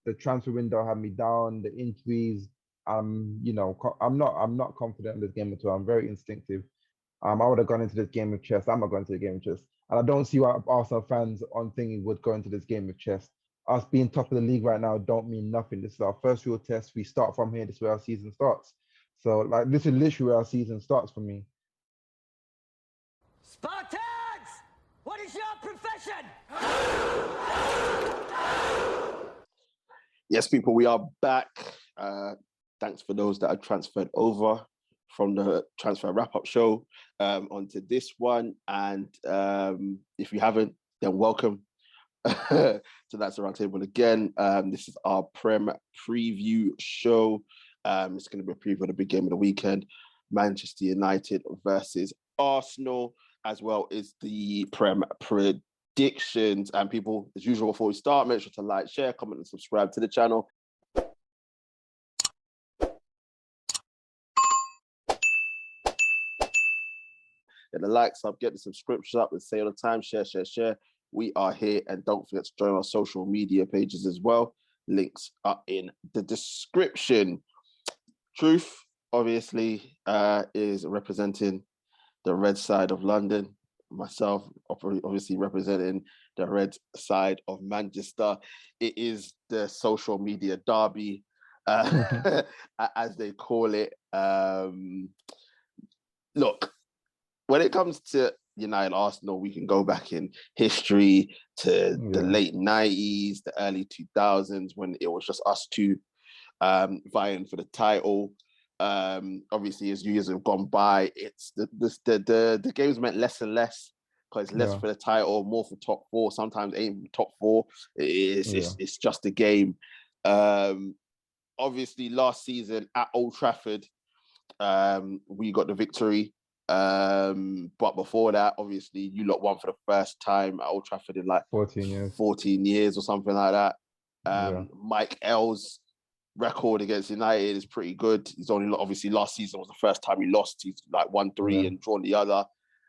the transfer window had me down, the injuries. I'm not confident in this game at all. I'm very instinctive. I would have gone into this game with chess. I'm not going to the game with chess. And I don't see why Arsenal fans on thingy would go into this game with chess. Us being top of the league right now don't mean nothing. This is our first real test. We start from here. This is where our season starts. So, like, this is literally where our season starts for me. Spartans! What is your profession? Yes, people, we are back. Thanks for those that have transferred over from the transfer wrap-up show onto this one. And if you haven't, then welcome. So that's the round table again. This is our Prem preview show. It's going to be a preview of the big game of the weekend, Manchester United versus Arsenal, as well as the Prem predictions. And people, as usual, before we start, make sure to like, share, comment, and subscribe to the channel. Get the likes up, get the subscriptions up, and say all the time, share. We are here, and don't forget to join our social media pages as well. Links are in the description. Truth, obviously, is representing the red side of London. Myself, obviously representing the red side of Manchester. It is the social media derby, as they call it. Look, when it comes to United Arsenal, we can go back in history to the late 90s, the early 2000s, when it was just us two vying for the title. Obviously, as years have gone by, it's the games meant less and less, because less for the title, more for top four. Sometimes aim for top four. It's just a game. Obviously, last season at Old Trafford, we got the victory. But before that, obviously, you lot won for the first time at Old Trafford in like 14 years or something like that. Mike L's record against United is pretty good. He's only, obviously, last season was the first time he lost. He's like won 3 and drawn the other.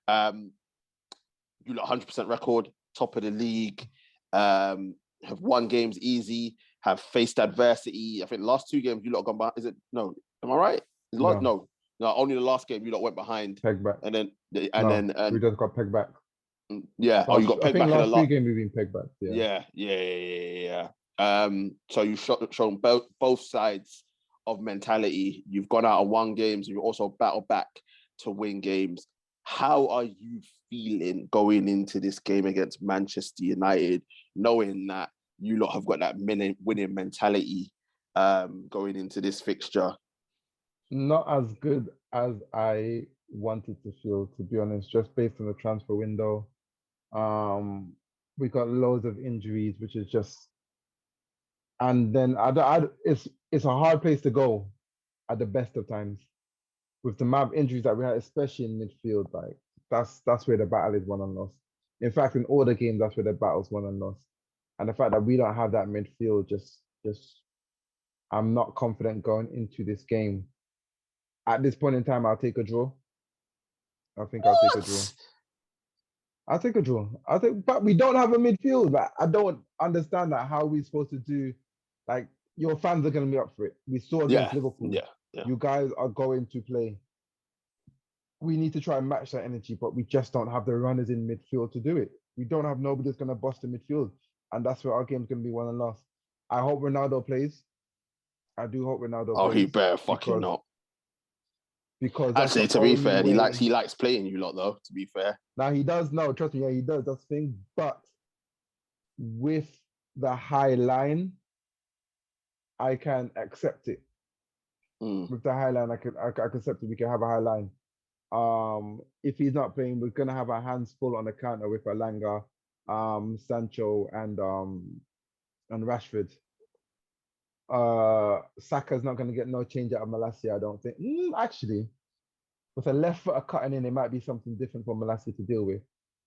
You lot 100% record, top of the league, have won games easy, have faced adversity. I think the last 2 games you lot gone by. Is it no? Am I right? No, only the last game you lot went behind. Pegged back. And then we just got pegged back. Yeah. You got pegged back in the last 3 games we've been pegged back. Yeah. So you've shown both sides of mentality. You've gone out and won games. You also battled back to win games. How are you feeling going into this game against Manchester United, knowing that you lot have got that winning mentality going into this fixture? Not as good as I wanted to feel, to be honest, just based on the transfer window. We got loads of injuries, which is just, and then it's a hard place to go at the best of times with the amount of injuries that we had, especially in midfield. Like that's where the battle is won and lost. In fact, in all the games, that's where the battle's won and lost. And the fact that we don't have that midfield, just I'm not confident going into this game. At this point in time, I'll take a draw. I think I'll take a draw. I'll take a draw. But we don't have a midfield. Like, I don't understand that. How are we supposed to do? Like, your fans are going to be up for it. We saw against Liverpool. Yeah. You guys are going to play. We need to try and match that energy, but we just don't have the runners in midfield to do it. We don't have nobody that's going to bust the midfield. And that's where our game's going to be won and lost. I hope Ronaldo plays. I do hope Ronaldo plays. Oh, he better fucking not. Because actually, to be fair, he likes playing you lot though. To be fair, now he does. No, trust me, he does. That's the thing. But with the high line, I can accept it. With the high line, I can accept it. We can have a high line. If he's not playing, we're gonna have our hands full on the counter with Alanga, Sancho, and Rashford. Saka's not going to get no change out of Malacia, I don't think. Actually, with a left footer cutting in, it might be something different for Malacia to deal with.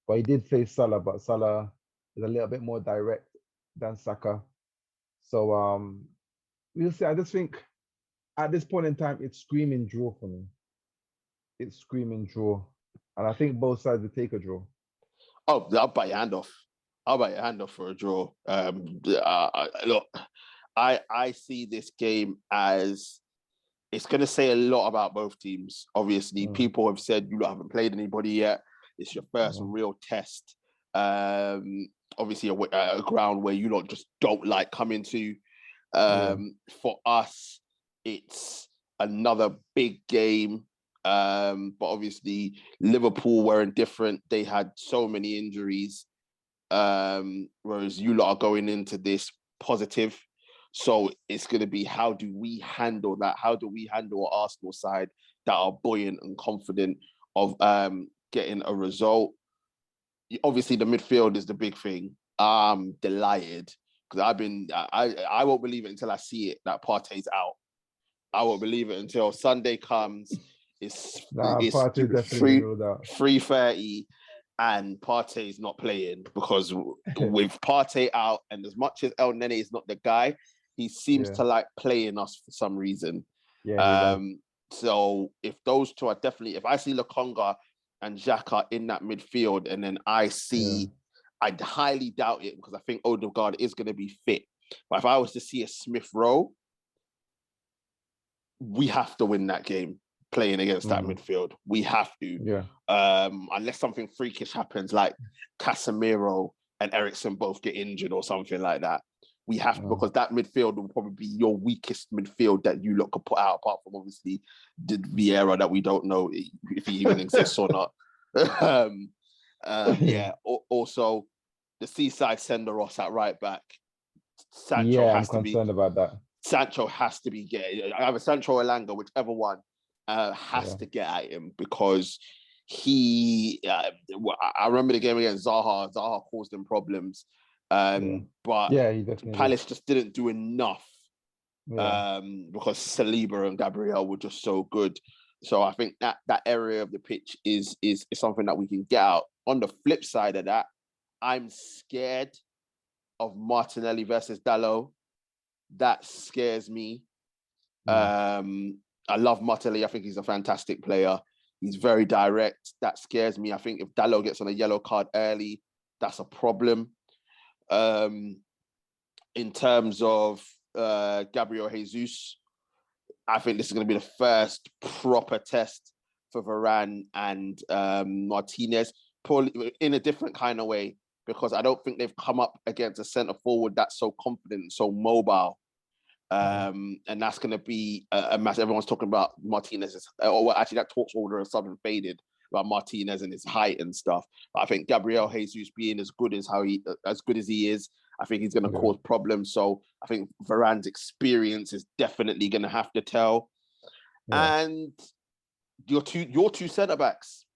But he did face Salah, but Salah is a little bit more direct than Saka. So we'll see. I just think at this point in time, it's screaming draw for me. It's screaming draw. And I think both sides will take a draw. Oh, I'll bite your hand off. For a draw. Look, I see this game as it's going to say a lot about both teams. Obviously, people have said you haven't played anybody yet. It's your first real test. Obviously, a ground where you lot just don't like coming to. For us, it's another big game. But obviously, Liverpool were indifferent. They had so many injuries. Whereas you lot are going into this positive. So it's going to be, how do we handle that? How do we handle our Arsenal side that are buoyant and confident of getting a result? Obviously, the midfield is the big thing. I'm delighted because I won't believe it until I see it that Partey's out. I won't believe it until Sunday comes. It's Partey definitely ruled out. 3:30 and Partey's not playing, because with Partey out, and as much as El Nene is not the guy, he seems to like playing us for some reason. So if those two are definitely, if I see Lokonga and Xhaka in that midfield, and then I highly doubt it because I think Odegaard is going to be fit. But if I was to see a Smith Rowe, we have to win that game playing against that midfield. We have to. Unless something freakish happens, like Casemiro and Eriksen both get injured or something like that. We have to, because that midfield will probably be your weakest midfield that you lot could put out, apart from obviously the Vieira that we don't know if he even exists or not. Also, the Seaside sender-offs at right back. Sancho has to be. I'm concerned about that. Sancho has to be getting, either Sancho or Elanga, whichever one, has to get at him, because he, I remember the game against Zaha. Zaha caused him problems. But Palace just didn't do enough because Saliba and Gabriel were just so good. So I think that area of the pitch is something that we can get out. On the flip side of that, I'm scared of Martinelli versus Dalot. That scares me. I love Martinelli. I think he's a fantastic player. He's very direct. That scares me. I think if Dalot gets on a yellow card early, that's a problem. In terms of Gabriel Jesus, I think this is going to be the first proper test for Varane and Martinez, in a different kind of way, because I don't think they've come up against a centre forward that's so confident, so mobile. And that's going to be a mass. Everyone's talking about Martinez, actually that talk's order of sudden faded about Martinez and his height and stuff. But I think Gabriel Jesus being as good as he is, I think he's going to cause problems. So I think Varane's experience is definitely going to have to tell. And your two centre backs,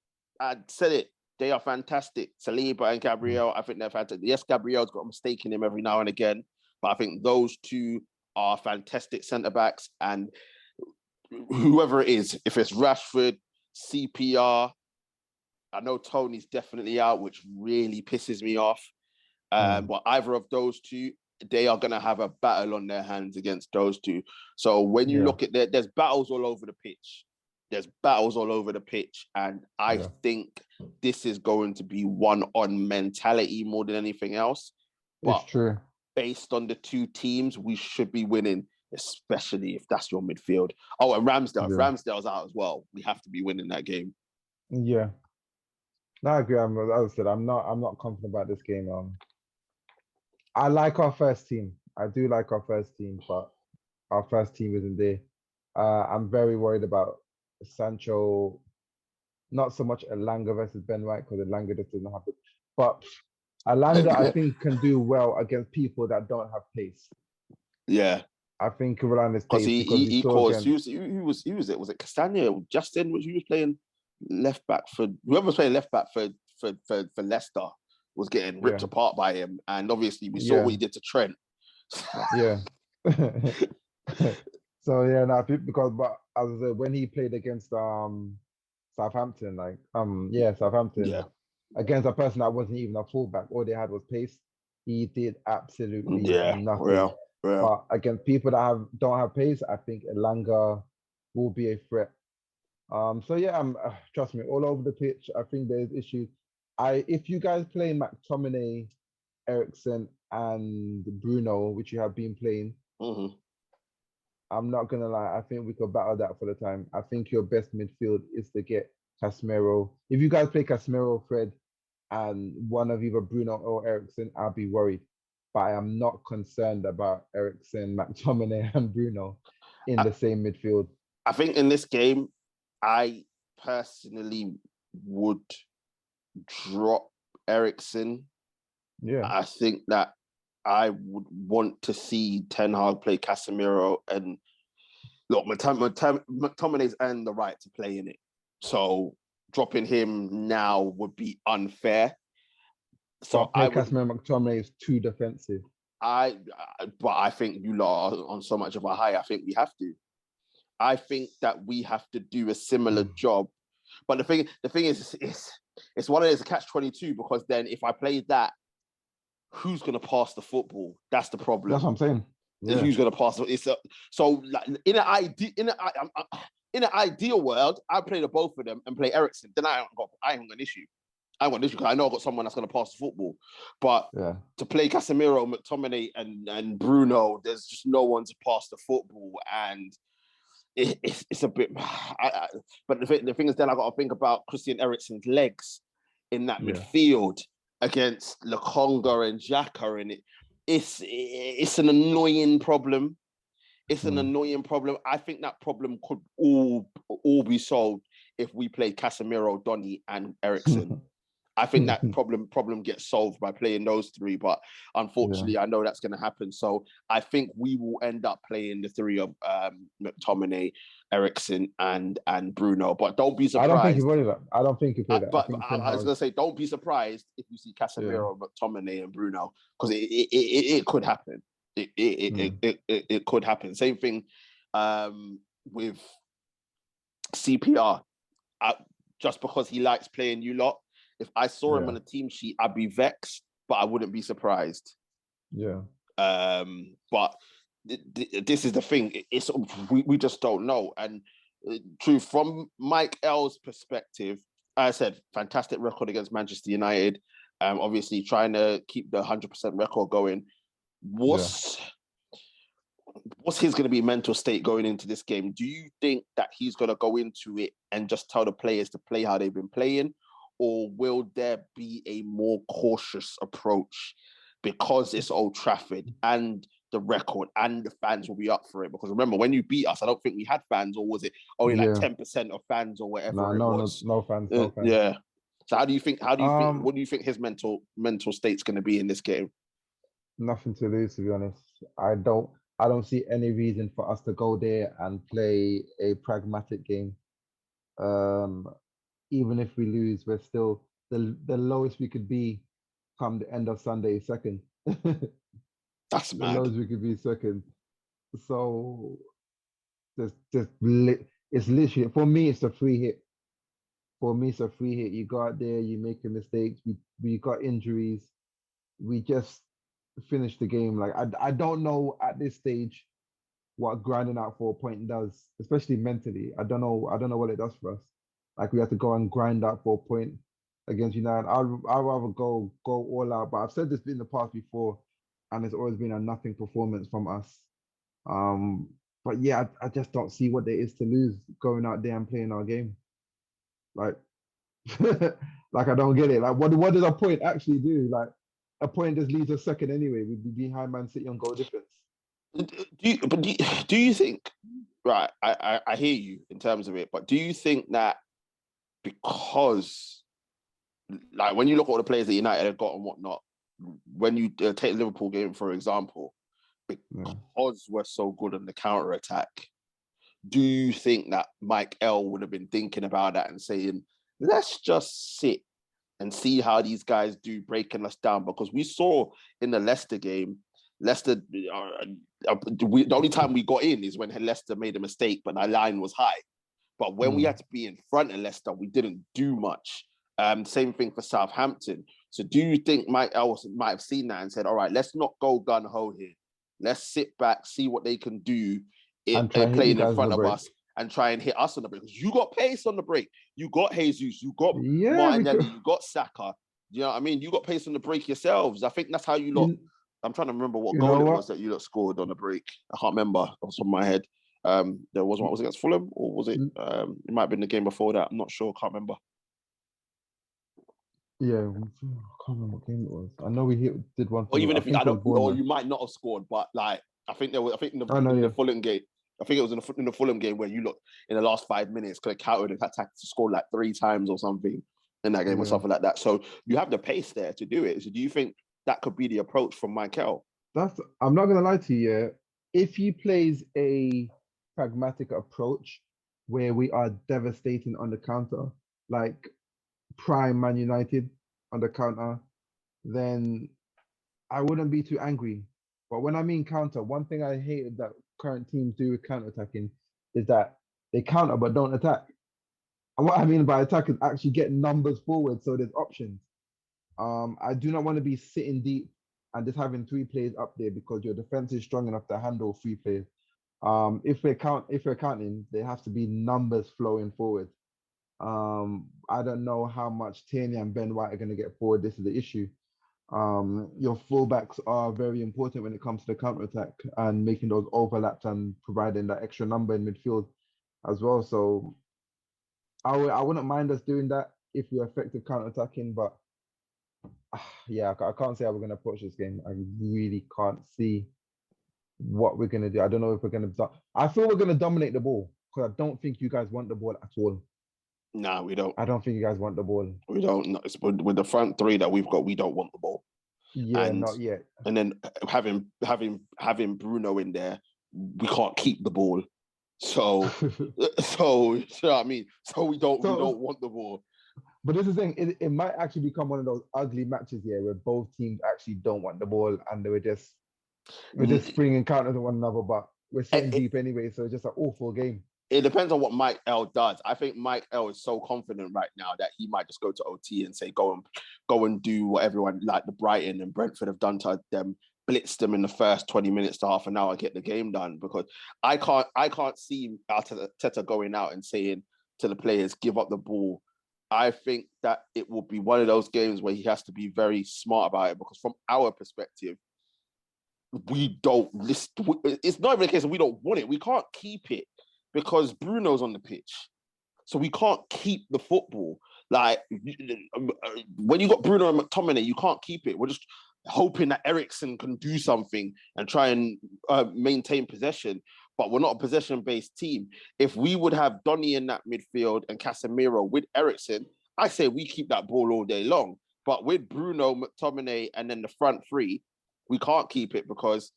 I said it, they are fantastic. Saliba and Gabriel, I think they're fantastic. Yes, Gabriel's got a mistake in him every now and again, but I think those two are fantastic centre backs. And whoever it is, if it's Rashford, CPR, I know Tony's definitely out, which really pisses me off. But either of those two, they are going to have a battle on their hands against those two. So when you look at there's battles all over the pitch. And I think this is going to be one on mentality more than anything else. But it's true. Based on the two teams, we should be winning, especially if that's your midfield. Oh, and Ramsdale. If Ramsdale's out as well, we have to be winning that game. Yeah. No, I agree. As I said, I'm not confident about this game. I like our first team. I do like our first team, but our first team isn't there. I'm very worried about Sancho, not so much Elanga versus Ben White, because Elanga just doesn't have it. But Elanga, I think, can do well against people that don't have pace. Yeah. I think Varane is because he caused. Who was it? Was it Castagna? Justin? He was playing left back for whoever was playing left back for Leicester was getting ripped apart by him, and obviously we saw what he did to Trent. But as I said, when he played against Southampton, against a person that wasn't even a fullback, all they had was pace. He did absolutely nothing. But against people that don't have pace, I think Elanga will be a threat. Trust me, all over the pitch, I think there's issues. If you guys play McTominay, Eriksen, and Bruno, which you have been playing, Mm-hmm. I'm not gonna lie. I think we could battle that for the time. I think your best midfield is to get Casemiro. If you guys play Casemiro, Fred, and one of either Bruno or Ericsson, I'll be worried. But I am not concerned about Ericsson, McTominay, and Bruno in I, the same midfield. I think in this game, I personally would drop Ericsson. Yeah. I think that I would want to see Ten Hag play Casemiro, and look, McTominay's earned the right to play in it. So dropping him now would be unfair. So But play Casemiro, McTominay is too defensive. but I think you lot are on so much of a high. I think we have to. I think that we have to do a similar job. But the thing is, it's one of those catch-22, because then if I play that, who's going to pass the football? That's the problem. That's what I'm saying. Yeah. Who's going to pass it? So like, in an ideal world, I play the both of them and play Ericsson. Then I ain't got an issue. I want this because I know I've got someone that's going to pass the football. But to play Casemiro, McTominay, and Bruno, there's just no one to pass the football, and it's a bit. But the thing is, then I got to think about Christian Eriksen's legs in that midfield against Lokonga and Xhaka, and it's an annoying problem. It's an annoying problem. I think that problem could all be solved if we play Casemiro, Donny, and Eriksen. I think that problem gets solved by playing those three, but unfortunately, I know that's going to happen. So I think we will end up playing the three of McTominay, Eriksen, and Bruno. But don't be surprised. I don't think you play that. I don't think you play that. But I was going to say, don't be surprised if you see Casemiro, McTominay, and Bruno, because it could happen. It could happen. Same thing with CPR. Just because he likes playing you lot. If I saw him on a team sheet, I'd be vexed, but I wouldn't be surprised. Yeah. But this is the thing. We just don't know. And true, from Mike L's perspective, I said, fantastic record against Manchester United. Obviously, trying to keep the 100% record going. What's his going to be mental state going into this game? Do you think that he's going to go into it and just tell the players to play how they've been playing? Or will there be a more cautious approach because it's Old Trafford and the record and the fans will be up for it? Because remember, when you beat us, I don't think we had fans, or was it only like 10% of fans or whatever it was? No fans. Yeah. So how do you think? What do you think his mental state's going to be in this game? Nothing to lose, to be honest. I don't see any reason for us to go there and play a pragmatic game. Even if we lose, we're still the lowest we could be come the end of Sunday, second. That's mad. The lowest we could be second. So it's literally, for me, it's a free hit. For me, it's a free hit. You go out there, you make a mistake. We got injuries. We just finished the game. Like I don't know at this stage what grinding out for a point does, especially mentally. I don't know what it does for us. Like we have to go and grind out for a point against United. I'd rather go all out. But I've said this in the past before, and it's always been a nothing performance from us. But yeah, I just don't see what there is to lose going out there and playing our game. Like, like I don't get it. Like, what does a point actually do? Like, a point just leaves us second anyway. We'd be behind Man City on goal difference. Do you think? Right, I hear you in terms of it, but do you think that because, like, when you look at all the players that United have got and whatnot, when you take the Liverpool game for example, because we're so good on the counter attack, do you think that Mike L would have been thinking about that and saying, let's just sit and see how these guys do breaking us down? Because we saw in the Leicester game, the only time we got in is when Leicester made a mistake, but our line was high. But when we had to be in front of Leicester, we didn't do much. Same thing for Southampton. So do you think Mike Ellis might have seen that and said, all right, let's not go gun-ho here. Let's sit back, see what they can do playing in front of us and try and hit us on the break. Because you got pace on the break. You got Jesus. You got Martinelli. You got Saka. You know what I mean? You got pace on the break yourselves. I think that's how you lot I'm trying to remember what You goal know it what? was that you lot scored on the break. I can't remember off the top of my head. There was one. Was it against Fulham or was it? It might have been the game before that. I'm not sure. Can't remember. Yeah, I can't remember what game it was. I know did one Or for. even I if think I it was don't, or Bournemouth. you might not have scored, but like I think there was. I think Oh no, in the yeah, Fulham game. I think it was in the Fulham game where you look in the last 5 minutes could have counted and attacked to score like 3 times or something in that game or yeah. something like that. So you have the pace there to do it. So do you think that could be the approach from Michael? I'm not gonna lie to you. Yeah. If he plays a pragmatic approach where we are devastating on the counter, like prime Man United on the counter, then I wouldn't be too angry. But when I mean counter, one thing I hated that current teams do with counter attacking is that they counter but don't attack. And what I mean by attack is actually get numbers forward so there's options. I do not want to be sitting deep and just having 3 players up there because your defense is strong enough to handle 3 players. If we're counting, there has to be numbers flowing forward. I don't know how much Tierney and Ben White are going to get forward. This is the issue. Your fullbacks are very important when it comes to the counter attack and making those overlaps and providing that extra number in midfield as well. So I wouldn't mind us doing that if we're effective counter attacking, but yeah, I can't say how we're going to approach this game. I really can't see what we're going to do. I don't know if we're going to. I feel we're going to dominate the ball because I don't think you guys want the ball at all. No, we don't. I don't think you guys want the ball. We don't. No, it's with the front 3 that we've got, we don't want the ball. Yeah, not yet. And then having Bruno in there, we can't keep the ball. So you know what I mean? So we don't want the ball. But this is the thing, it might actually become one of those ugly matches here where both teams actually don't want the ball and we're just springing counters at one another, but we're sitting deep anyway, so it's just an awful game. It depends on what Mike L does. I think Mike L is so confident right now that he might just go to OT and say, go and do what everyone like the Brighton and Brentford have done to them, blitz them in the first 20 minutes to half an hour, get the game done. Because I can't see Arteta going out and saying to the players, give up the ball. I think that it will be one of those games where he has to be very smart about it, because from our perspective, we don't list. It's not even a case of we don't want it. We can't keep it because Bruno's on the pitch. So we can't keep the football. Like, when you got Bruno and McTominay, you can't keep it. We're just hoping that Eriksen can do something and try and maintain possession. But we're not a possession-based team. If we would have Donny in that midfield and Casemiro with Eriksen, I say we keep that ball all day long. But with Bruno, McTominay, and then the front 3, we can't keep it because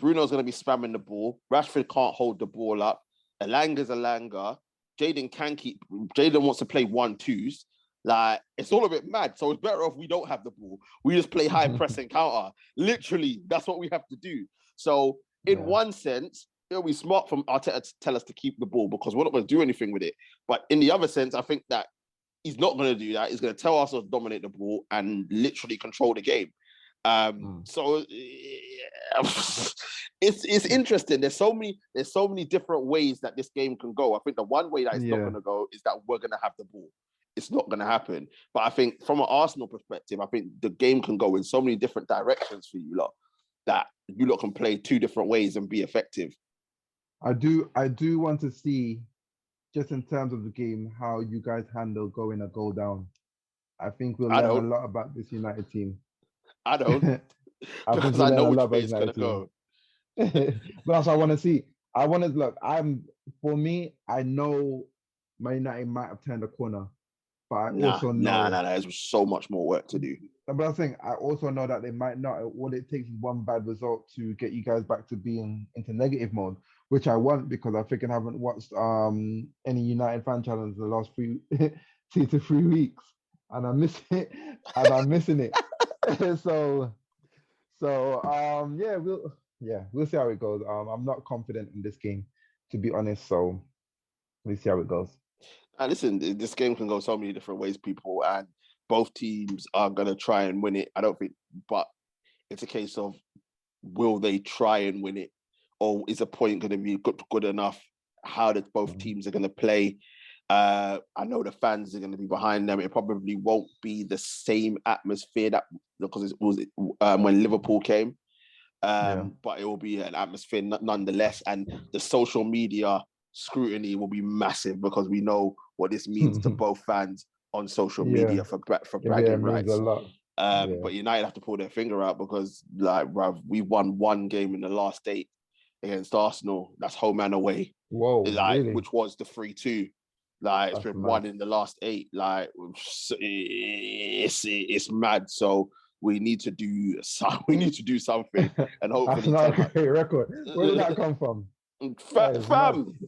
Bruno's going to be spamming the ball. Rashford can't hold the ball up. Elanga's Elanga. Jaden wants to play 1-2s. Like, it's all a bit mad. So it's better if we don't have the ball. We just play high press and counter. Literally, that's what we have to do. So in one sense, it'll be smart from Arteta to tell us to keep the ball because we're not going to do anything with it. But in the other sense, I think that he's not going to do that. He's going to tell us to dominate the ball and literally control the game. So it's interesting. There's so many different ways that this game can go. I think the one way that it's not going to go is that we're going to have the ball. It's not going to happen. But I think from an Arsenal perspective, I think the game can go in so many different directions for you lot that you lot can play 2 different ways and be effective. I do want to see, just in terms of the game, how you guys handle going a goal down. I think we'll learn a lot about this United team. I don't. I think we'll learn a lot about this United team. But that's what I want to see. I want to look. For me, I know Man United might have turned a corner, but I also know there's so much more work to do. But I think I also know that they might not. All it takes is one bad result to get you guys back to being into negative mode, which I want because I think I haven't watched any United fan challenge the last 2 to 3 weeks, and I miss it, and I'm missing it. so we'll see how it goes. I'm not confident in this game, to be honest. So we'll see how it goes. Listen, this game can go so many different ways, people, and both teams are going to try and win it. I don't think, but it's a case of will they try and win it, or is a point going to be good enough? How that both teams are going to play. I know the fans are going to be behind them. It probably won't be the same atmosphere that because it was when Liverpool came. Yeah. But it will be an atmosphere nonetheless, and the social media scrutiny will be massive because we know what this means to both fans on social Yeah. media for Yeah, it bragging means a rights. lot. Yeah. But United have to pull their finger out because, like, bruv, we won one game in the last 8 against Arsenal. That's home and away, Whoa, like, really? which was the 3-2. Like, it's That's been mad. one in the last 8. Like, it's mad. So we need to do something, and That's hopefully not Ten a great record. Where did that come from? That is mad. Fam,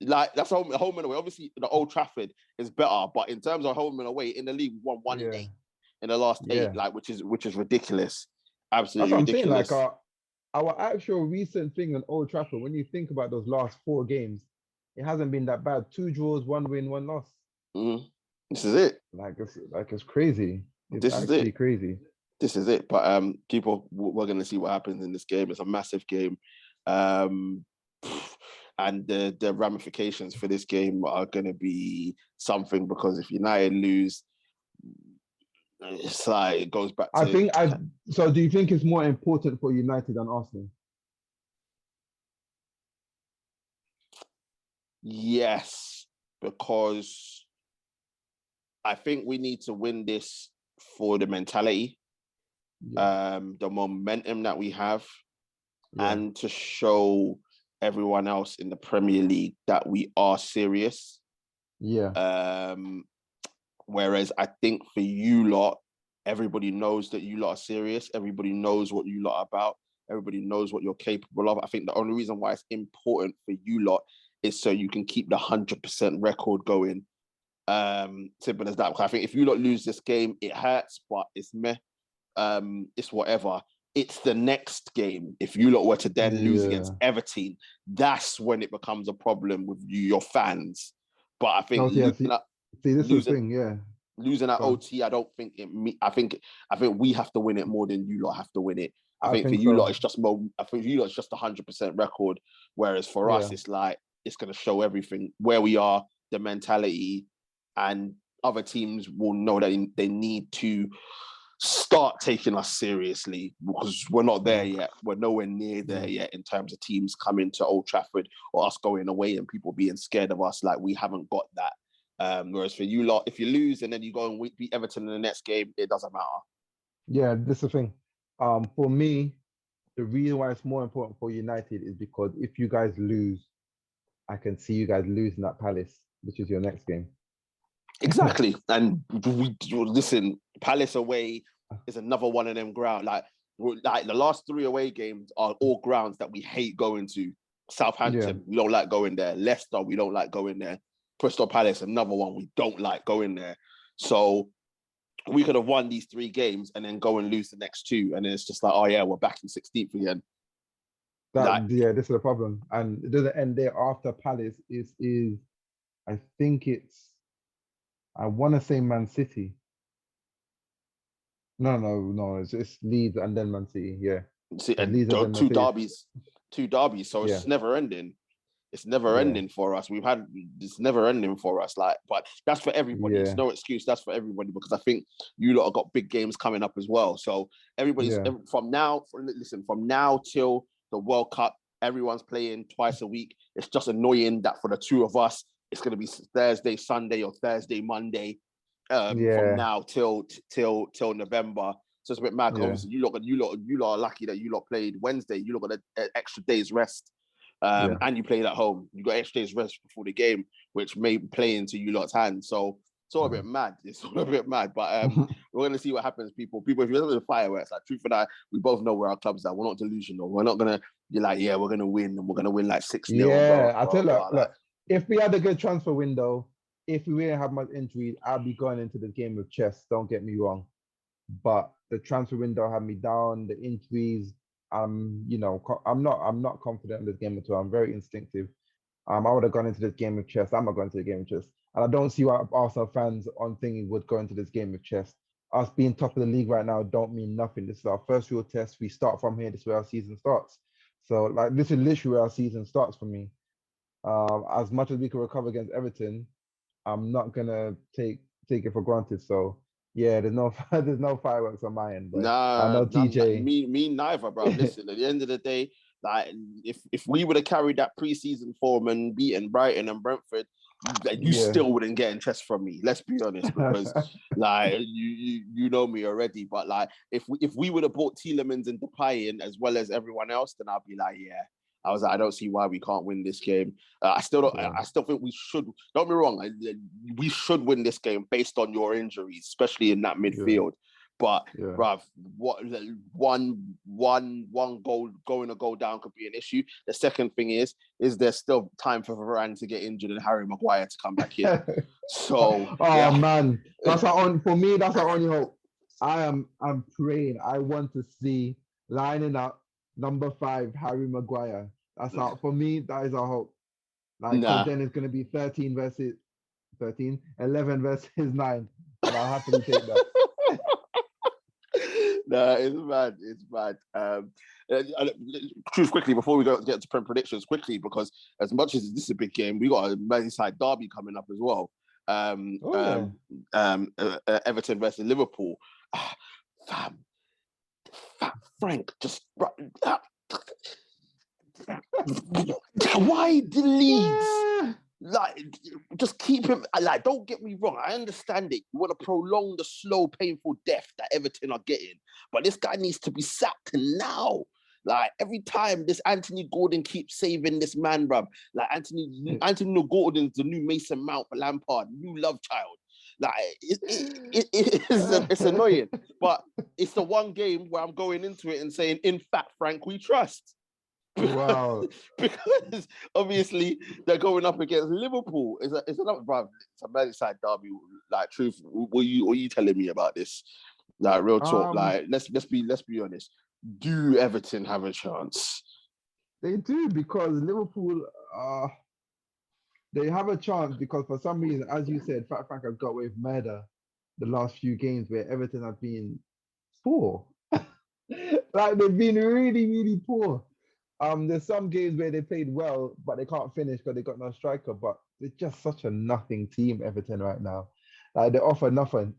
like, that's home and away. Obviously, the Old Trafford is better, but in terms of home and away in the league, we won 1 in 8 in the last 8, Yeah. like, which is ridiculous, That's absolutely what I'm saying. ridiculous. Like our actual recent thing on Old Trafford, when you think about those last 4 games, it hasn't been that bad. 2 draws, 1 win, 1 loss. Mhm. This is it. It's crazy. It's This is actually it. crazy. This is it. But people, we're going to see what happens in this game. It's a massive game, and the ramifications for this game are going to be something, because if United lose, it's like it goes back I to think so do you think it's more important for United than Arsenal? yes, because I think we need to win this for the mentality, Yeah. the momentum that we have, Yeah. and to show everyone else in the Premier League that we are serious. Yeah. Whereas I think for you lot, everybody knows that you lot are serious. Everybody knows what you lot are about. Everybody knows what you're capable of. I think the only reason why it's important for you lot is so you can keep the 100% record going. Simple as that. Because I think if you lot lose this game, it hurts, but it's meh. It's whatever. It's the next game. If you lot were to then lose against Everton, that's when it becomes a problem with you, your fans. But I think Yeah. See, this is the thing. Yeah. losing at Go on. OT, I don't think it. I think we have to win it more than you lot have to win it. I think for think you lot, so. it's just more. I think for you lot, it's just 100% record. Whereas for us, it's like it's going to show everything where we are, the mentality, and other teams will know that they need to start taking us seriously, because we're not there yet. We're nowhere near there yet in terms of teams coming to Old Trafford or us going away and people being scared of us. Like, we haven't got that. Whereas for you lot, if you lose and then you go and beat Everton in the next game, it doesn't matter. Yeah, this is the thing. For me, the reason why it's more important for United is because if you guys lose, I can see you guys losing at Palace, which is your next game. Exactly. And we listen, Palace away is another one of them ground. Like the last 3 away games are all grounds that we hate going to. Southampton, we don't like going there. Leicester, we don't like going there. Crystal Palace, another one we don't like going there. So we could have won these 3 games and then go and lose the next 2, and then it's just like, oh yeah, we're back in 16th again. This is the problem, and it doesn't end there. After Palace is I think I want to say Man City. No, it's Leeds and then Man City. Yeah, See, and Leeds and then Man 2 City. derbies, so it's never ending. It's never ending for us. It's never ending for us. Like, but that's for everybody. It's no excuse. That's for everybody, because I think you lot have got big games coming up as well. So everybody's from now till the World Cup, everyone's playing twice a week. It's just annoying that for the 2 of us, it's going to be Thursday, Sunday, or Thursday, Monday. From now till November. So it's a bit mad. Obviously, you lot are lucky that you lot played Wednesday. You lot got an extra day's rest. And you played at home. You got extra days rest before the game, which may play into you lot's hands. So it's all a bit mad. It's all a bit mad. But we're gonna see what happens, people. If you're looking at fireworks, like, truth or not, we both know where our clubs are. We're not delusional. We're not gonna be like, yeah, we're gonna win, and we're gonna win like 6-0. Yeah, I tell you, look, if we had a good transfer window, if we didn't have much injuries, I'd be going into the game with chest. Don't get me wrong, but the transfer window had me down. The injuries. I'm not confident in this game at all. I'm very instinctive. I would have gone into this game with chess. I'm not going to the game with chess. And I don't see why Arsenal fans on thingy would go into this game with chess. Us being top of the league right now don't mean nothing. This is our first real test. We start from here. This is where our season starts. So, like, this is literally where our season starts for me. As much as we can recover against Everton, I'm not gonna take it for granted. So Yeah, there's no there's no fireworks on my end, boy. I Nah, know TJ. me neither, bro. Listen, at the end of the day, like if we would have carried that preseason form and beaten Brighton and Brentford, you Yeah. still wouldn't get interest from me. Let's be honest, because like you know me already. But like if we would have bought Tielemans and Depay in as well as everyone else, then I'd be like, yeah. I was like, I don't see why we can't win this game. I still don't. Yeah. I still think we should. Don't be wrong. We should win this game based on your injuries, especially in that midfield. But Yeah. bruv, what one goal going to go down could be an issue. The second thing is there still time for Varane to get injured and Harry Maguire to come back in? So oh man, that's for me. That's our only hope. I'm praying. I want to see lining up number 5 Harry Maguire. That's our, for me. That is our hope. Like, because then it's gonna be 13 versus 13, 11 versus 9, and I'll happily take that. No, it's mad. It's mad. Choose quickly before we get to Prem predictions quickly, because as much as this is a big game, we got a Merseyside Derby coming up as well. Everton versus Liverpool. Fam, Frank, just why the Leeds? Like, just keep him. Like, don't get me wrong. I understand it. You want to prolong the slow, painful death that Everton are getting, but this guy needs to be sacked now. Like, every time this Anthony Gordon keeps saving this man, bruv. Like, Anthony Gordon's the new Mason Mount for Lampard, new love child. Like, it's annoying, but it's the one game where I'm going into it and saying, in fact, Frank, we trust. Wow. Because obviously they're going up against Liverpool. It's another, bro. It's a Merseyside derby. Like, truth, what are you telling me about this? Like, real talk. Like, let's be honest. Do Everton have a chance? They do, because Liverpool, they have a chance because for some reason, as you said, Fat Frank has got away with murder the last few games where Everton have been poor. Like, they've been really, really poor. There's some games where they played well, but they can't finish because they got no striker. But they're just such a nothing team, Everton, right now. Like, they offer nothing.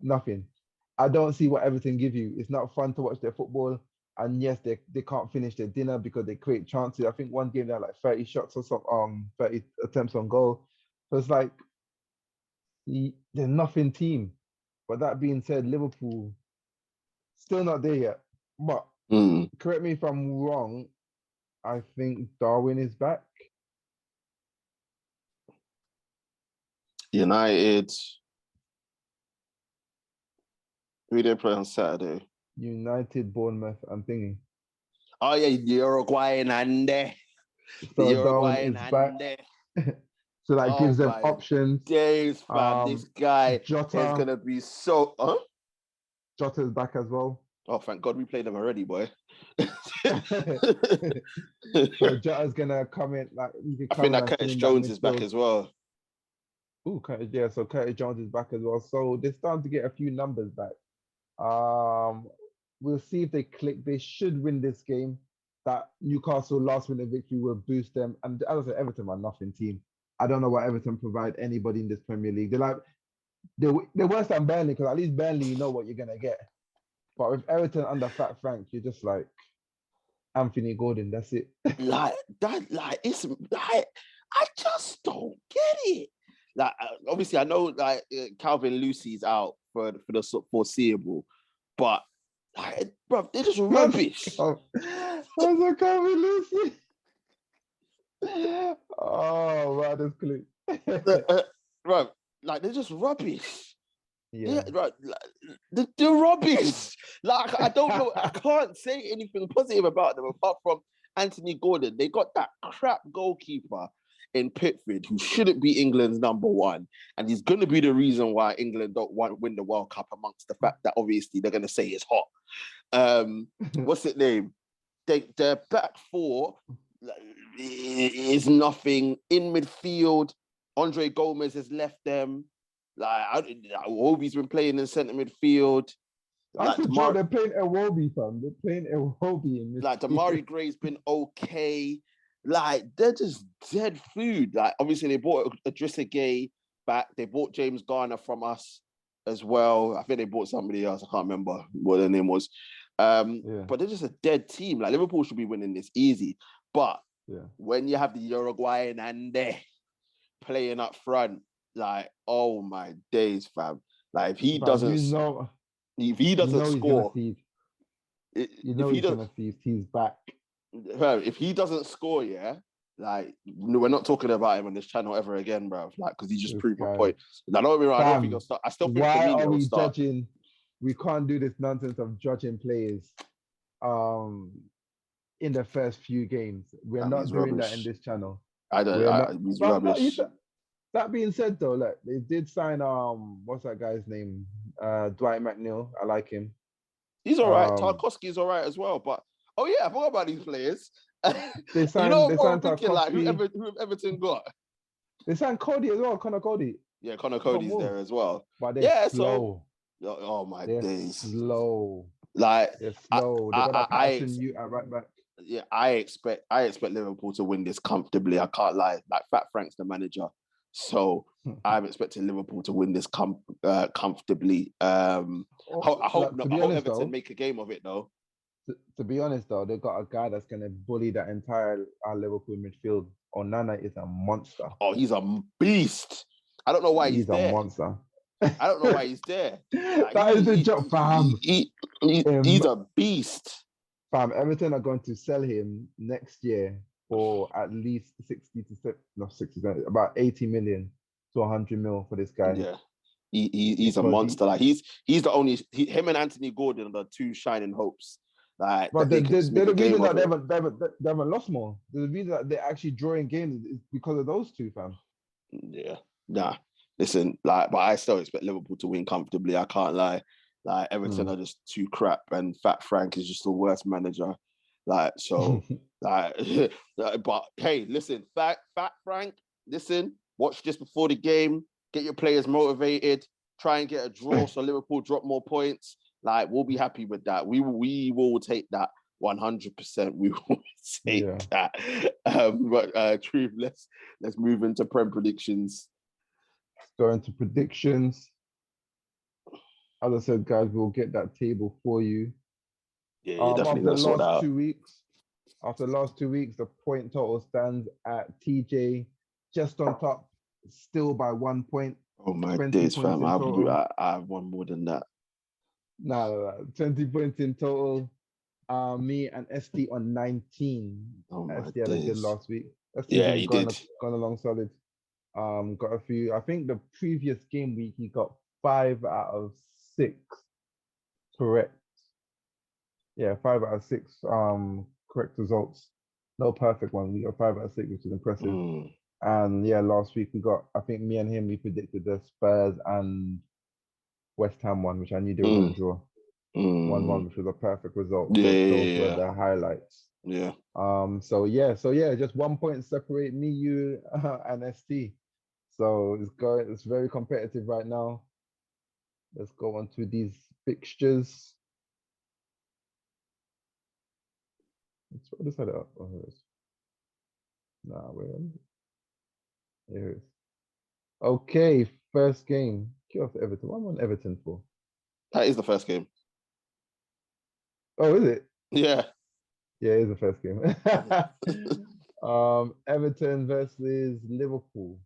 I don't see what Everton give you. It's not fun to watch their football. And yes, they can't finish their dinner because they create chances. I think one game they had like 30 shots or something, 30 attempts on goal. So it's like they're nothing team. But that being said, Liverpool still not there yet. But correct me if I'm wrong. I think Darwin is back. United. Who they play on Saturday? United, Bournemouth, and thingy. Oh yeah, Uruguayan and So Darwin is back. So that gives them options. Days, fam. This guy Jota is gonna be so. Jota's back as well. Oh, thank God we played them already, boy. So Jota's gonna come in like. I think that Curtis Jones is back as well. Oh, yeah. So Curtis Jones is back as well. So they're starting to get a few numbers back. We'll see if they click. They should win this game. That Newcastle last minute victory will boost them. And as I said, Everton are nothing team. I don't know what Everton provide anybody in this Premier League. They're worse than Burnley, because at least Burnley, you know what you're gonna get. But with Everton under Fat Frank, you're just like Anthony Gordon. That's it. It's like I just don't get it. Like, obviously, I know like Calvin Lucy's out for the foreseeable, but like, bro, they're just rubbish. What's a Calvin Lucy? Oh, wow, that's clip. Bro, like, they're just rubbish. Yeah, right. Like, they're rubbish. Like, I don't know. I can't say anything positive about them apart from Anthony Gordon. They got that crap goalkeeper in Pickford who shouldn't be England's number one, and he's going to be the reason why England don't win the World Cup, amongst the fact that obviously they're going to say it's hot. What's it name? Their back four is nothing. In midfield, Andre Gomez has left them. Like, Iwobi's been playing in centre midfield. That's like, a joke. They're playing Iwobi, fam. They're playing Iwobi in this. Like, Damari Gray's been okay. Like, they're just dead food. Like, obviously they bought Idrissa Gueye back. They bought James Garner from us. as well. I think they bought somebody else. I can't remember what their name was. But they're just a dead team. Like Liverpool should be winning this easy. But when you have the Uruguayan and they playing up front, like, oh my days, fam. Like if he doesn't score, he's gonna see he's back. If he doesn't score, like we're not talking about him on this channel ever again, bro. Like because he just proved my point. I don't get me wrong, I don't think he'll start. I still think why Firmino are we will start. judging? We can't do this nonsense of judging players in the first few games. We're not doing that in this channel. He's rubbish. That being said, though, look, they did sign what's that guy's name? Dwight McNeil. I like him. He's all right. Tarkowski's all right as well. But I forgot about these players. They signed. You know they what signed I'm thinking? Like Tarkowski. who Everton got? They signed Cody as well. Connor Cody. Yeah, Connor Cody's there as well. But they're slow. Oh my they're days. Slow. Like they're slow. They got that Patterson you at right back. Yeah, I expect Liverpool to win this comfortably. I can't lie. Like Fat Frank's the manager. So I'm expecting Liverpool to win this comfortably. I hope Everton make a game of it though. To be honest though, they've got a guy that's going to bully that entire Liverpool midfield. Onana is a monster. Oh, he's a beast. I don't know why he's there. He's a monster. I don't know why he's there. Like, that is the job, fam. He's a beast. Fam, Everton are going to sell him next year for at least 80 million to 100 mil for this guy. Yeah, he's a monster. Like he's the only him and Anthony Gordon are the two shining hopes. Like, but the reason that they haven't lost more. The reason that they're actually drawing games is because of those two, fam. Yeah, nah. Listen, like, but I still expect Liverpool to win comfortably. I can't lie. Like Everton are just too crap, and Fat Frank is just the worst manager. Like so, like, but hey, listen, Fat Frank, listen, watch this before the game. Get your players motivated. Try and get a draw so Liverpool drop more points. Like we'll be happy with that. We will take that 100%. We will take that. But Truth, let's move into Prem predictions. Go into predictions. As I said, guys, we'll get that table for you. Yeah, definitely gonna sort out. After the last 2 weeks, the point total stands at TJ just on top, still by 1 point. Oh my days, fam! I have one more than that. No, 20 points in total. Me and SD on 19. Oh my SD had a good last week. He did. Gone along solid. Got a few. I think the previous game week he got 5 out of 6 correct. Yeah, 5 out of 6 correct results. No perfect one. We got 5 out of 6, which is impressive. And yeah, last week we got, I think me and him, we predicted the Spurs and West Ham one, which I knew they were going to draw. 1-1, which was a perfect result. Those were the highlights. Yeah. So just 1 point separate me, you, and ST. So it's very competitive right now. Let's go on to these fixtures. Let's set it up. Oh, here it is. Nah, where am I? Here it is. Okay, first game. Kick off to Everton. What am I on Everton for? That is the first game. Oh, is it? Yeah. Yeah, it is the first game. Everton versus Liverpool.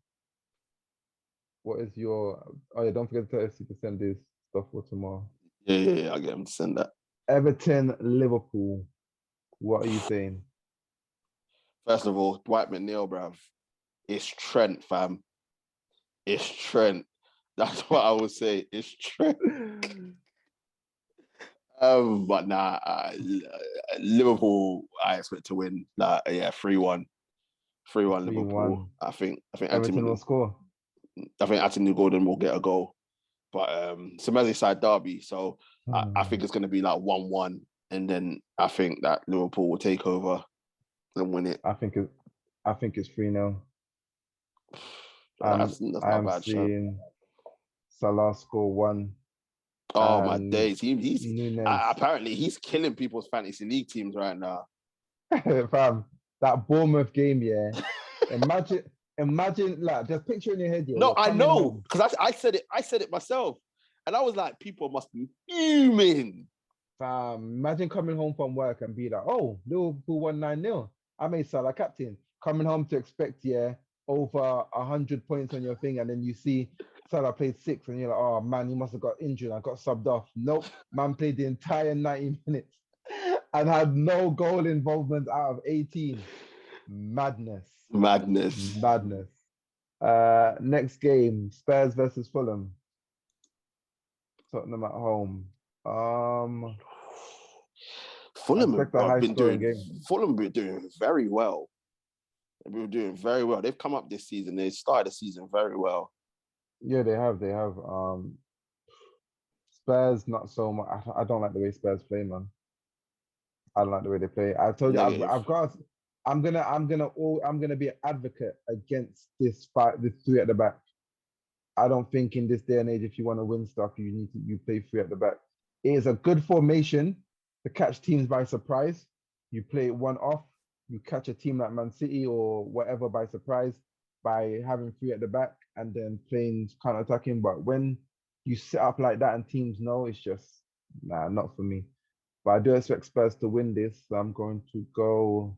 What is your... Oh, yeah, don't forget to tell FC to send this stuff for tomorrow. Yeah, I'll get him to send that. Everton, Liverpool. What are you saying? First of all, Dwight McNeil, bruv. It's Trent, fam. It's Trent. That's what I would say. It's Trent. But nah, Liverpool, I expect to win. 3-1. 3-1 Liverpool. I think Everton will score. I think Anthony Gordon will get a goal. But it's a Merseyside Derby, so I think it's going to be like 1-1. And then I think that Liverpool will take over and win it. I think it's 3-0. That's not I'm bad. seeing Salah score 1. Oh my days! He's apparently he's killing people's fantasy league teams right now. Fam, that Bournemouth game, yeah. Imagine, like, just picture in your head. Yeah, no, I know because I said it myself. And I was like, people must be fuming. Imagine coming home from work and be like, oh, Liverpool won 9-0. I made Salah captain. Coming home to expect, over 100 points on your thing, and then you see Salah played 6, and you're like, oh man, he must have got injured. I got subbed off. Nope, man played the entire 90 minutes and had no goal involvement out of 18. Madness. Next game, Spurs versus Fulham. Tottenham at home. Fulham expect a have been high-scoring doing. game. Fulham been doing very well. They've been doing very well. They've come up this season. They started the season very well. Yeah, they have. Spurs, not so much. I don't like the way Spurs play, man. I don't like the way they play. I told you, Negative. I'm gonna be an advocate against this fight, this 3 at the back. I don't think in this day and age, if you want to win stuff, you play 3 at the back. It is a good formation to catch teams by surprise. You play it one off, you catch a team like Man City or whatever by surprise by having 3 at the back and then playing counter-attacking. But when you set up like that and teams know, it's just, nah, not for me. But I do expect Spurs to win this. So I'm going to go,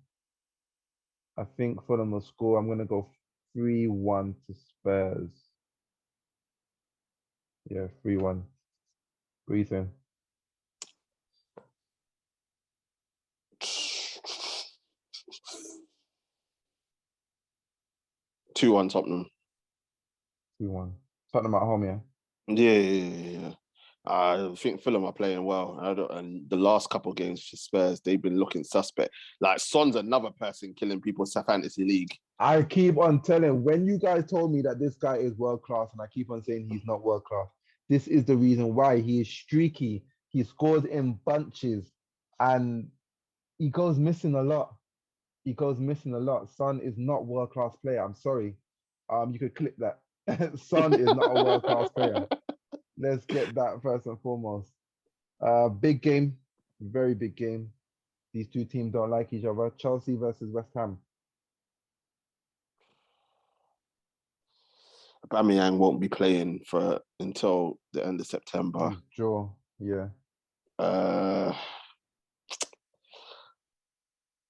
I think Fulham will score. I'm going to go 3-1 to Spurs. Yeah, 3-1. What are you saying? 2-1 Tottenham. 2-1. Tottenham at home, yeah? Yeah. I think Fulham are playing well. And the last couple of games for Spurs, they've been looking suspect. Like, Son's another person killing people's fantasy league. I keep on telling, when you guys told me that this guy is world-class, and I keep on saying he's not world-class, this is the reason why. He is streaky. He scores in bunches, and he goes missing a lot. Son is not world-class player. I'm sorry. You could clip that. Son is not a world-class player. Let's get that first and foremost. Big game, very big game. These two teams don't like each other. Chelsea versus West Ham. Aubameyang won't be playing until the end of September. Draw, yeah.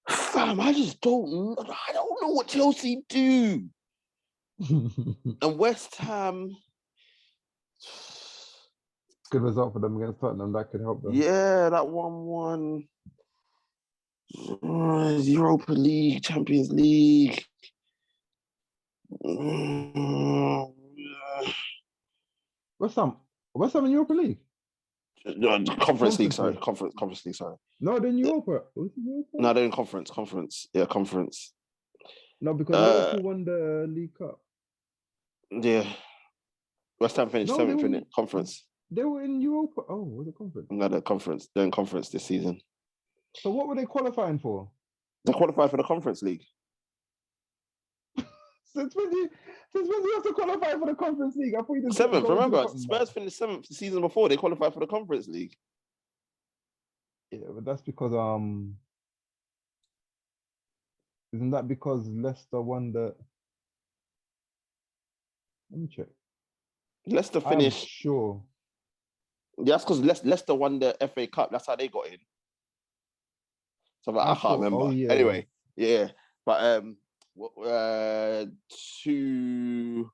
Fam, I don't know what Chelsea do. And West Ham. Good result for them against Tottenham. That could help them. Yeah, that 1-1. Europa League, Champions League. West Ham in Europa League? Conference League, sorry. Conference League, sorry. No, they're in Europa. No, they're in conference. Yeah, conference. No, because Liverpool won the League Cup. Yeah. West Ham finished 7th in it. Conference. They were in Europa. Oh, was it conference? No, they're conference. They're in conference this season. So what were they qualifying for? They qualified for the Conference League. Since when do you have to qualify for the Conference League? I thought you just 7th, remember? Spurs finished 7th the season before. They qualified for the Conference League. Yeah, but that's because isn't that because Leicester won the? Let me check. Leicester I'm finished. sure. Yeah, that's because Leicester won the FA Cup. That's how they got in. So I can't remember. Oh, yeah. Anyway, yeah. But 2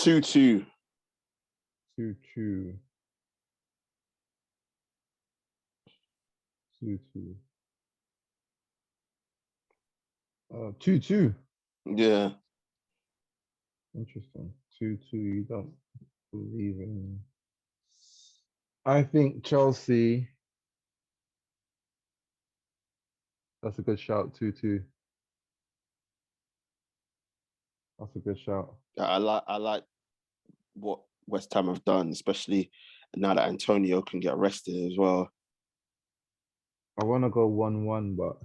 2-2. 2-2. 2-2. 2-2. Yeah. Interesting. 2-2. You don't believe in. I think Chelsea. That's a good shout. 2-2. That's a good shout. I like what West Ham have done, especially now that Antonio can get rested as well. I want to go 1-1, but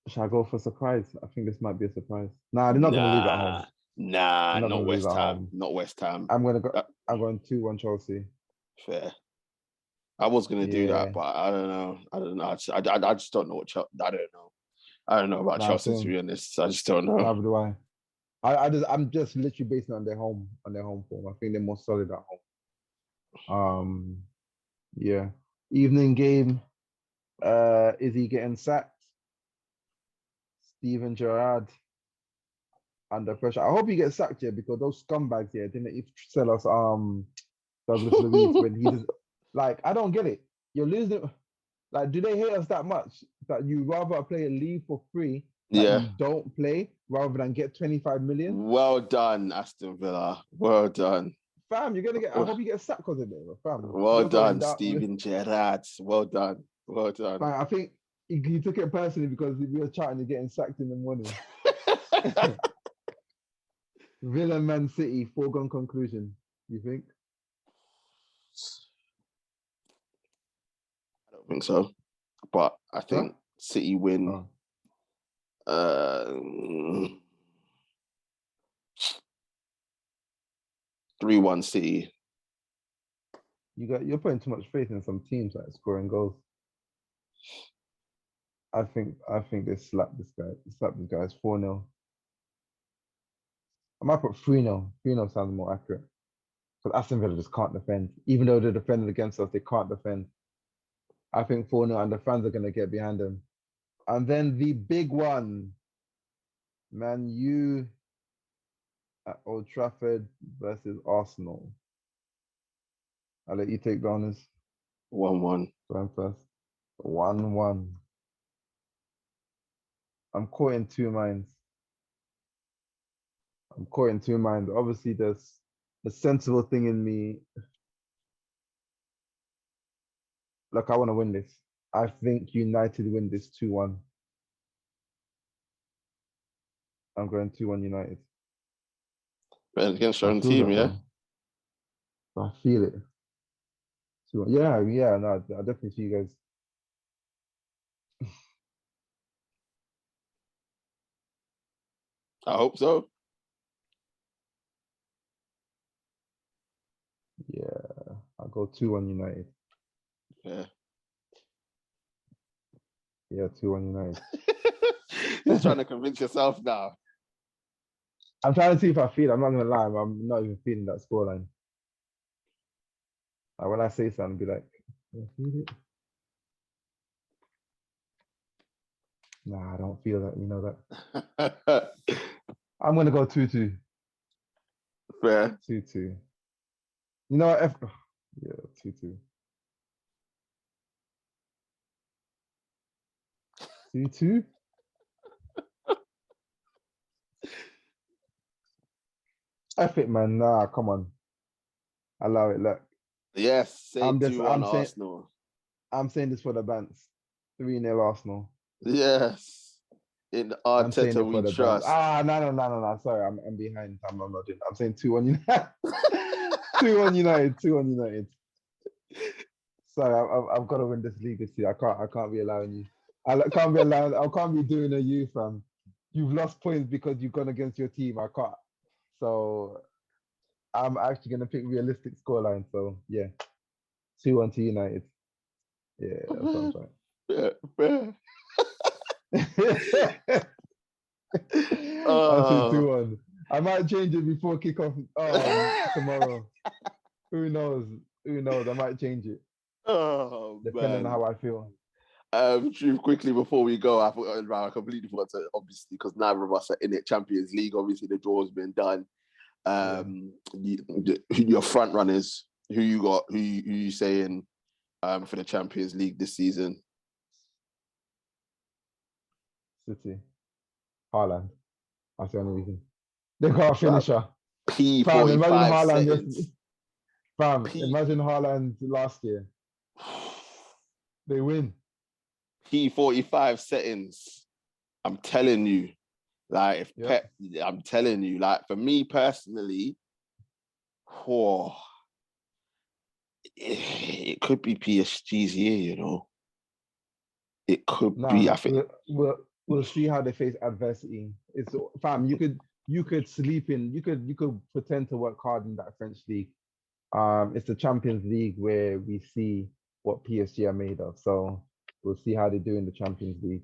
should I go for surprise? I think this might be a surprise. Nah, they're not going to lose at home. Nah, not West Ham. Not West Ham. I'm going 2-1 Chelsea. Fair. I was gonna do Yeah. that, but I don't know. I just don't know what Chelsea. I don't know. I don't know about Nah, Chelsea, to same. be honest. I just don't know. Neither do I. I'm just literally basing it on their home form. I think they're more solid at home. Yeah. Evening game. Is he getting sacked? Steven Gerrard under pressure. I hope he gets sacked here because those scumbags here didn't even sell us Douglas Luiz when he just like I don't get it. You're losing. Like, do they hate us that much that you rather play a league for free that Yeah. you don't play rather than get 25 million? Well done, Aston Villa. Well done. Fam, you're gonna get. I hope you get sacked because of it, bro. Fam. Well You're going done, down. Steven Gerrard. Well done. Well done. Fam, I think he took it personally because we were chatting to getting sacked in the morning. Villa Man City, foregone conclusion. You think? I don't think so. But I think City win. Oh. 3-1 City. You're putting too much faith in some teams like scoring goals. I think they slap this guy. Slap this guy's 4-0. I might put 3-0. 3-0 sounds more accurate. Because Aston Villa just can't defend. Even though they're defending against us, they can't defend. I think 4-0 and the fans are gonna get behind them. And then the big one. Man U at Old Trafford versus Arsenal. I'll let you take the honors. 1-1. Going first. 1-1. I'm caught in two minds. Obviously, there's the sensible thing in me. Look, I want to win this. I think United win this 2-1. I'm going 2-1 United. But against your I own feel team, that, yeah? bro. I feel it. 2-1. Yeah, no, I definitely see you guys. I hope so. Yeah, I'll go 2-1 United. Yeah. Yeah, 2-1 United. You're trying to convince yourself now. I'm trying to see if I feel it. I'm not gonna lie, I'm not even feeling that scoreline. Like when I say something, be like, "Do I feel it?" Nah, I don't feel that. You know that. I'm gonna go 2-2. Fair. 2-2. You know what? Yeah, 2-2. 2-2. F it, man. Nah, come on. Allow it. Look, Yes, say I'm 2-1 saying Arsenal. I'm saying this for the Bants. 3-0 Arsenal. Yes. In I'm saying Arteta it we for the Bants. trust. No. Sorry, I'm behind. I'm not doing. I'm saying 2-1 United. 2-1 United. 2-1 United. Sorry, I've got to win this league this year. I can't be allowing you. I can't be doing a you, fam. You've lost points because you've gone against your team. I can't. So I'm actually gonna pick realistic scoreline. So yeah, 2-1 to United. Yeah, that sounds Fair. right. I'll say 2-1. I might change it before kickoff tomorrow. Who knows? Who knows? I might change it Oh depending on man. how I feel. Truth, quickly before we go, I completely forgot to, obviously, because neither of us are in it. Champions League, obviously, the draw's been done. Your front runners, who you got? Who you saying for the Champions League this season? City, Haaland. That's the only reason. They got a Fam, finisher. Fam, imagine P45 Haaland settings. imagine Haaland last year. They win. P45 settings. I'm telling you, like if Pep, I'm telling you, like for me personally, it could be PSG's year, you know. It could be. I think We'll see how they face adversity. It's fam. You could sleep in. You could pretend to work hard in that French league. It's the Champions League where we see what PSG are made of. So we'll see how they do in the Champions League.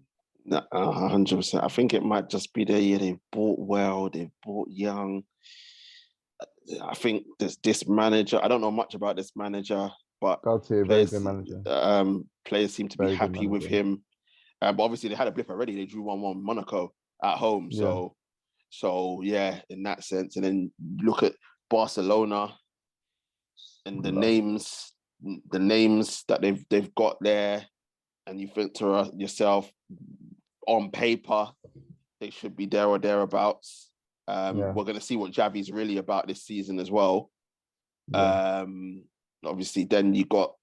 100%. I think it might just be the year they bought well, they bought young. I think there's this manager. I don't know much about this manager, but Galtier, very good manager. Players seem to be Very good happy with manager. him. But obviously, they had a blip already. They drew 1-1 Monaco at home. Yeah. So yeah, in that sense. And then look at Barcelona and the names that they've got there, and you think to yourself, on paper, they should be there or thereabouts. We're going to see what Xavi's really about this season as well. Yeah. Obviously, then you got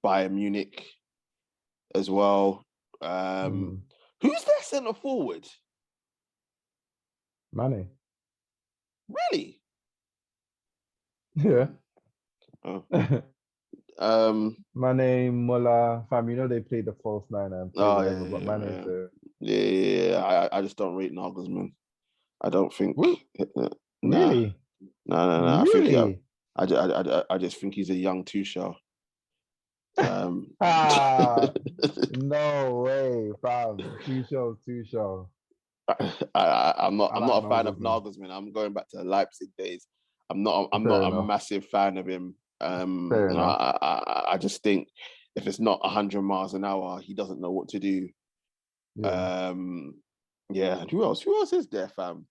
Bayern Munich as well. Who's their centre forward? Mane. Really? Yeah. Oh. Mane, Muller, fam, you know they play the false nine and play whatever, but Mane's yeah. I just don't rate Nagelsmann. I don't think. Really? No. Really? I just think he's a young Tuchel. No way, fam. Tuchel. I'm not a fan of Nagelsmann. I'm going back to the Leipzig days. I'm not a massive fan of him. I just think if it's not 100 miles an hour, he doesn't know what to do. Yeah. Who else is there, fam?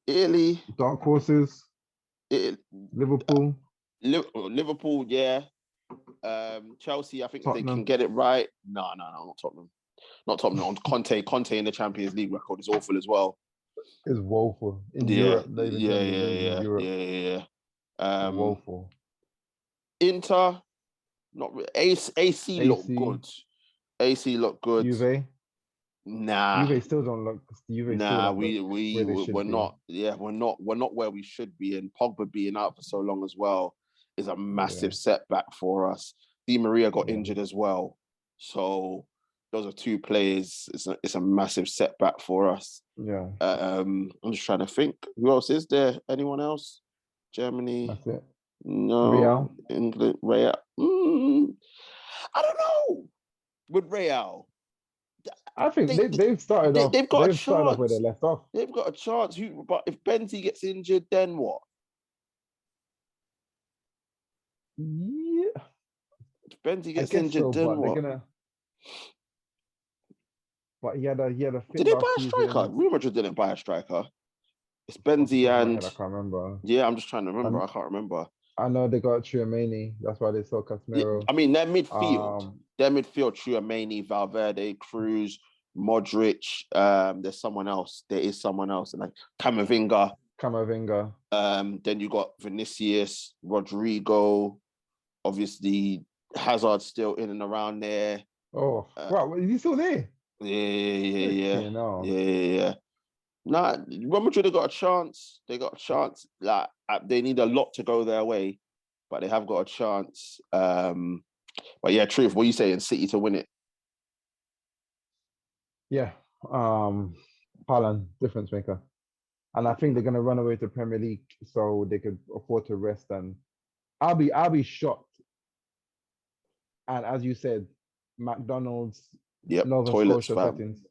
Italy. Dark horses. Liverpool. Liverpool, yeah. Chelsea, I think Tottenham. If they can get it right. No, not Tottenham. Not Tottenham. Conte in the Champions League record is awful as well. It's woeful. In Europe. Yeah. Woeful. Inter, not AC look good. AC look good. Juve. Nah. Juve still don't look. We're not. Yeah, we're not where we should be. And Pogba being out for so long as well is a massive setback for us. Di Maria got injured as well, so those are two players. It's a massive setback for us. Yeah. I'm just trying to think. Who else is there? Anyone else? Germany. That's it. No. Real. England. Real. I don't know. With Real. I think they've started off. They've got a chance. Started off where they left off. They've got a chance. But if Benzi gets injured, then what? Yeah. If Benzi gets injured, then what? But he had a Did they buy a striker? Real Madrid didn't buy a striker. It's Benzi and I can't remember. Yeah, I'm just trying to remember. I can't remember. I know they got Tchouaméni. That's why they sold Casemiro. I mean, their midfield. Tchouaméni, Valverde, Cruz, Modric. There's someone else. There is someone else. Like Camavinga. Then you got Vinicius, Rodrigo. Obviously, Hazard still in and around there. Oh, wow. Is he still there? Yeah. Nah, Real Madrid have got a chance. They got a chance. Like they need a lot to go their way, but they have got a chance. But yeah, truth. What are you saying? City to win it? Yeah. Haaland, difference maker, and I think they're gonna run away to Premier League so they could afford to rest. And I'll be shocked. And as you said, McDonald's, Nova toilets, Scotia fam. settings.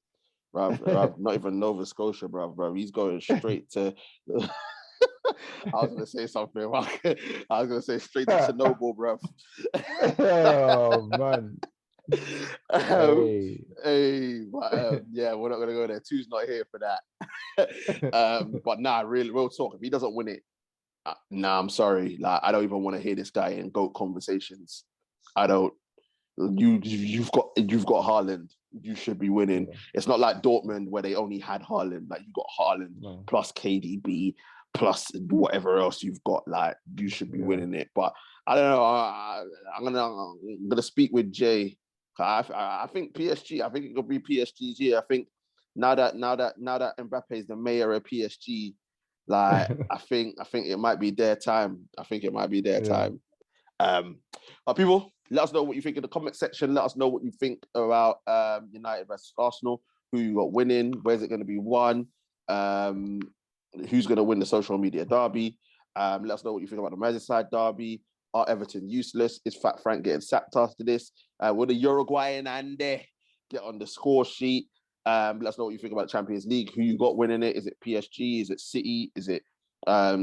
Bruv, not even Nova Scotia, bruv. He's going straight to. I was gonna say something. I was gonna say straight to Chernobyl, bruv. Oh man. Yeah, we're not gonna go there. Two's not here for that. But nah, real talk. If he doesn't win it, I'm sorry. Like, I don't even want to hear this guy in GOAT conversations. I don't. You've got Haaland. You should be winning. Yeah. It's not like Dortmund where they only had Haaland. Like, you got Haaland plus KDB plus whatever else you've got. Like, you should be winning it. But I don't know. I'm gonna speak with Jay. I think PSG. I think it could be PSG's year. I think now that Mbappe is the mayor of PSG, like I think it might be their time. I think it might be their time. But people, let us know what you think in the comment section. Let us know what you think about United versus Arsenal. Who you got winning? Where's it going to be won? Who's going to win the social media derby? Let us know what you think about the Merseyside Derby. Are Everton useless? Is Fat Frank getting sacked after this? Will the Uruguayan Ande get on the score sheet? Let us know what you think about the Champions League. Who you got winning it? Is it PSG? Is it City? Is it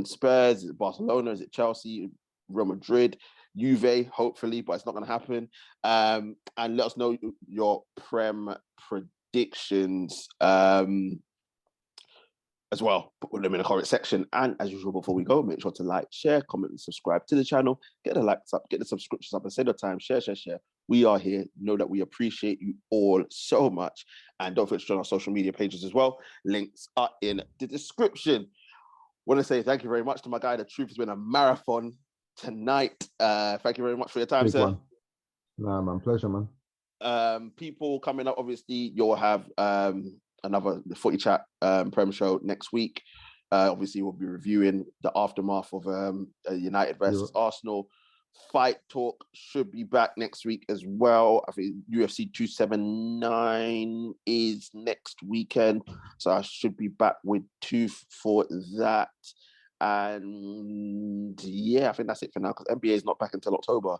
Spurs? Is it Barcelona? Is it Chelsea? Real Madrid? Juve, hopefully, but it's not going to happen. And let us know your Prem predictions as well. Put them in the comment section. And as usual, before we go, make sure to like, share, comment, and subscribe to the channel. Get the likes up, get the subscriptions up, and save the time. Share. We are here. Know that we appreciate you all so much. And don't forget to join our social media pages as well. Links are in the description. Want to say thank you very much to my guy. The truth has been a marathon tonight. Thank you very much for your time, Big sir. one. Nah, man, pleasure, man. People coming up, obviously, you'll have another Footie Chat Prem Show next week. Obviously, we'll be reviewing the aftermath of United versus Arsenal. Fight Talk should be back next week as well. I think UFC 279 is next weekend, so I should be back with Tooth for that. And yeah, I think that's it for now because NBA is not back until October.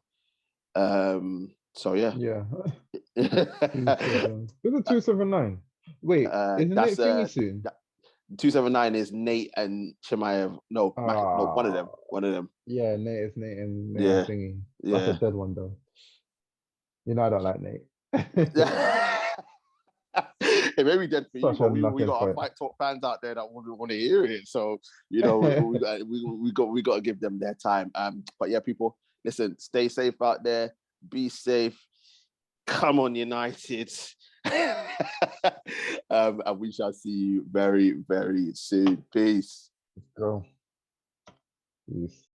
So yeah. Who's the 279? Wait, isn't it thingy soon? 279 is Nate and Chimaev. No, one of them. Yeah, Nate and Yeah. thingy. Yeah. That's a dead one though. You know I don't like Nate. It may be dead for Such you, a but we got our Fight Talk fans out there that want to hear it. So we got to give them their time. But yeah, people, listen, stay safe out there. Be safe. Come on, United. And we shall see you very, very soon. Peace. Let's go. Peace.